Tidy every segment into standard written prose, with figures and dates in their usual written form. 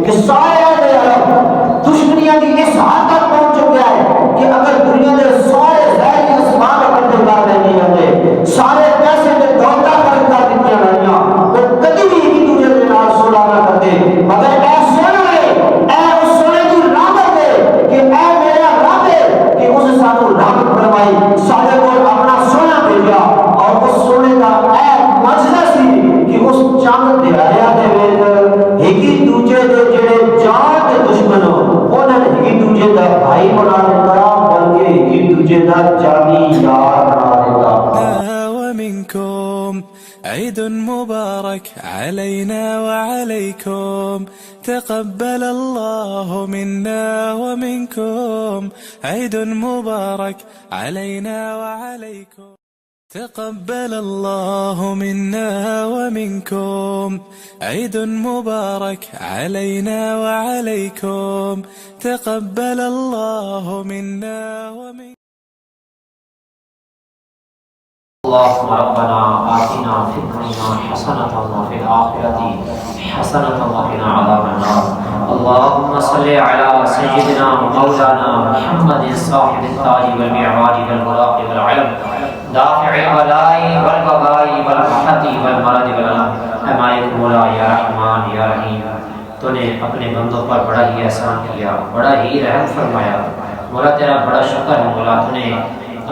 कि सारे अरब दुश्मनियां की इस हद तक पहुंच चुका है कि अगर दुनिया के सारे जहरी असबाब इकट्ठे कर लेने होंगे, सारे पैसे के दौलत खर्च कर दी गई, वो कभी भी एक दूसरे के नाल सुलह ना करते, मगर ऐ सोने ऐ उस सोने की रहमत है कि ऐ मेरा रब है कि उस सानू रहमत फरमाई, सारे को अपना सोना भेजा और उस सोने का ऐ मजदा सी कि उस चंद दिहाड़ियां दे विच एक दूजे दे जेड़े जान के दुश्मन हो उन्होंने एक दूजे का भाई बना दिता, बल्कि एक दूजे का जानी यार बना दिता। ومنكم عيد مبارك علينا وعليكم تقبل الله منا ومنكم عيد مبارك علينا وعليكم تقبل الله منا ومنكم عيد مبارك علينا وعليكم تقبل الله منا ومنكم اللهم ربنا آتنا في الدنيا حسنة وفي الآخرة حسنة وقنا عذاب النار. اللهم صل على سيدنا مولانا محمد صاحب التاج والمعراج والبراق والعلم دافع البلاء والوباء والقحط والمرض والألم. हमारे मौला या रहमान या रहीम, तूने अपने बंदों पर बड़ा ही एहसान किया, बड़ा ही रहम फरमाया। मौला तेरा बड़ा शुक्र है मौला, तूने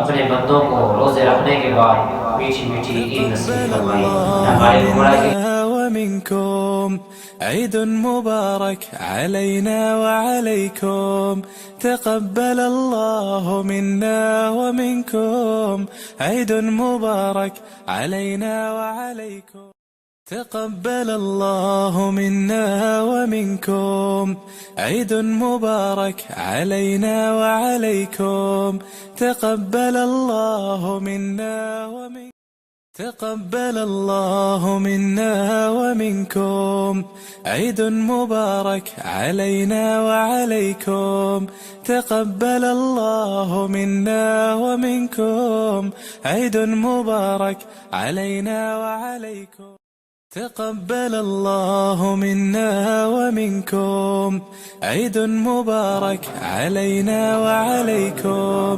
अपने बंदों को रोजे रखने के बाद मीठी मीठी ईद नसीब फरमाई। हमारे मौला ومنكم عيد مبارك علينا وعليكم تقبل الله منا ومنكم عيد مبارك علينا وعليكم تقبل الله منا ومنكم عيد مبارك علينا وعليكم تقبل الله منا ومنكم تقبل الله منا ومنكم عيد مبارك علينا وعليكم تقبل الله منا ومنكم عيد مبارك علينا وعليكم تقبل الله منا ومنكم عيد مبارك علينا وعليكم